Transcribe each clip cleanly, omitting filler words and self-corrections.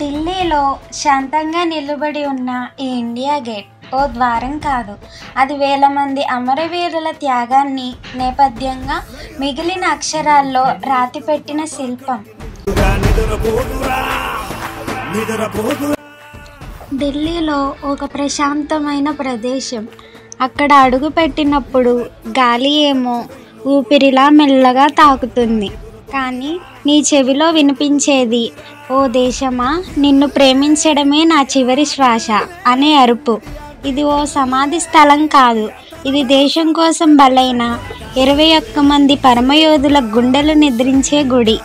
ఢిల్లీలో శాంతంగా నిలబడి ఉన్న ఈ ఇండియా గేట్ ఓ ద్వారం కాదు, అది వేల మంది అమరవీరుల త్యాగాన్ని నేపథ్యంగా మిగిలిన అక్షరాల్లో రాతిపెట్టిన శిల్పం. ఢిల్లీలో ఒక ప్రశాంతమైన ప్రదేశం. అక్కడ అడుగు పెట్టినప్పుడు గాలి ఏమో ఊపిరిలా మెల్లగా తాకుతుంది, కానీ నీ చెవిలో వినిపించేది ఓ దేశమా, నిన్ను ప్రేమించడమే నా చివరి శ్వాస అనే అరుపు. ఇది ఓ సమాధి స్థలం కాదు, ఇది దేశం కోసం బలైన 21 మంది పరమయోధుల గుండెలు నిద్రించే గుడి.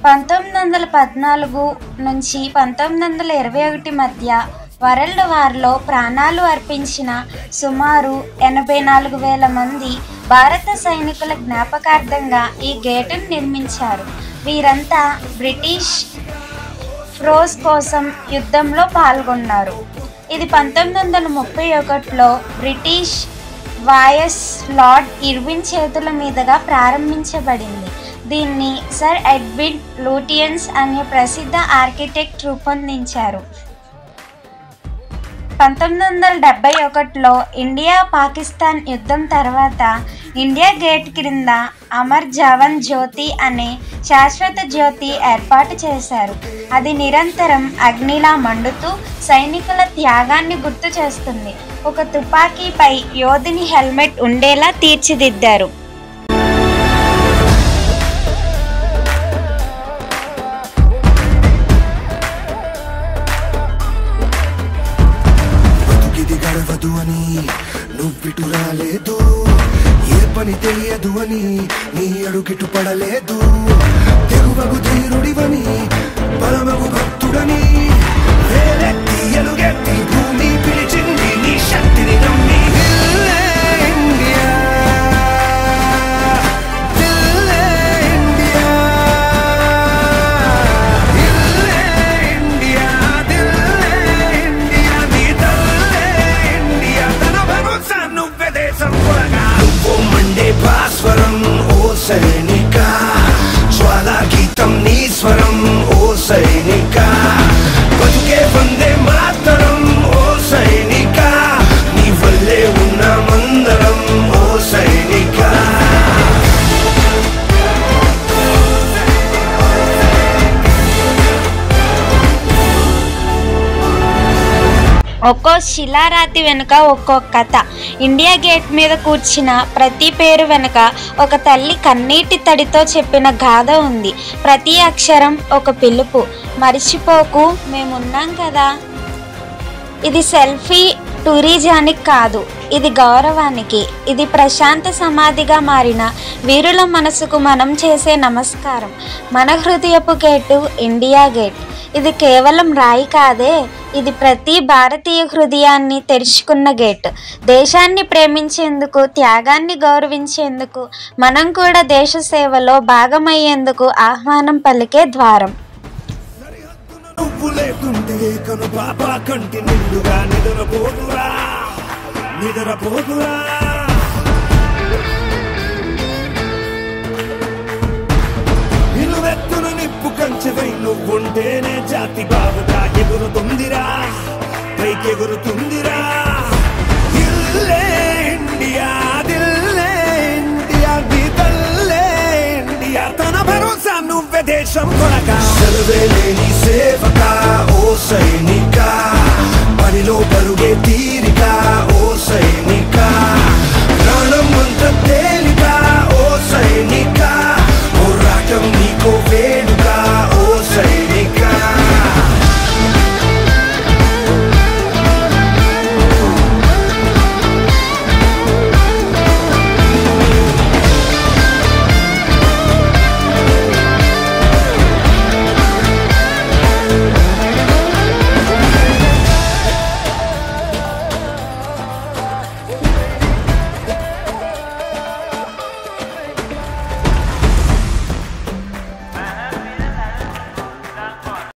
(1914 నుంచి 1921) మధ్య వరల్డ్ వార్లో ప్రాణాలు అర్పించిన సుమారు 84,000 మంది భారత సైనికుల జ్ఞాపకార్థంగా ఈ గేటును నిర్మించారు. వీరంతా బ్రిటిష్ ఫోర్స్ కోసం యుద్ధంలో పాల్గొన్నారు. ఇది 1931లో బ్రిటిష్ వాయస్ లార్డ్ ఇర్విన్ చేతుల మీదుగా ప్రారంభించబడింది. దీన్ని సర్ ఎడ్విన్ లూటియన్స్ అనే ప్రసిద్ధ ఆర్కిటెక్ట్ రూపొందించారు. 1971లో ఇండియా పాకిస్తాన్ యుద్ధం తర్వాత ఇండియా గేట్ క్రింద అమర్ జవాన్ జ్యోతి అనే శాశ్వత జ్యోతి ఏర్పాటు చేశారు. అది నిరంతరం అగ్నిలా మండుతూ సైనికుల త్యాగాన్ని గుర్తు చేస్తుంది. ఒక తుపాకీపై యోధుని హెల్మెట్ ఉండేలా తీర్చిదిద్దారు. గడవదు అని నువ్విటు రాలేదు, ఏ పని తెలియదు అని నీ అడుగిటు పడలేదు. తెగువగు ధీరుడివని బలమగు భక్తుడని వేలెత్తి ఎలుగెత్తి భూమి పిలిచింది నీ శక్తిని నమ్మి. భాస్వరం ఓ సైనిక, జ్వాలా గీతం నీ స్వరం ఓ సైనిక, బతుకే వందే మాతరం ఓ సైనిక, నీ వల్లే ఉన్న మందరం ఓ సైనిక. ఒక్కో శిలారాతి వెనుక ఒక్కో కథ. ఇండియా గేట్ మీద కూర్చిన ప్రతి పేరు వెనుక ఒక తల్లి కన్నీటి తడితో చెప్పిన గాథ ఉంది. ప్రతి అక్షరం ఒక పిలుపు. మర్చిపోకు, మేమున్నాం కదా. ఇది సెల్ఫీ టూరిజానికి కాదు, ఇది గౌరవానికి. ఇది ప్రశాంత సమాధిగా మారిన వీరుల మనసుకు మనం చేసే నమస్కారం. మన హృదయపు గేటు ఇండియా గేట్. ఇది కేవలం రాయి కాదే, ఇది ప్రతి భారతీయ హృదయాన్ని తెరుచుకున్న గేట్. దేశాన్ని ప్రేమించేందుకు, త్యాగాన్ని గౌరవించేందుకు, మనం కూడా దేశ సేవలో భాగమయ్యేందుకు ఆహ్వానం పలికే ద్వారం. నిప్పు కంచెవై నువ్వుంటేనే జాతి బావుగా ఎగురుతుందిరా, పైకెగురుతుందిరా. ఇల్లే ఇండియా, దిల్లే ఇండియా, నీ తల్లే ఇండియా, తన భరోసా నువ్వే దేశం కొనక. సెలవే లేని సేవ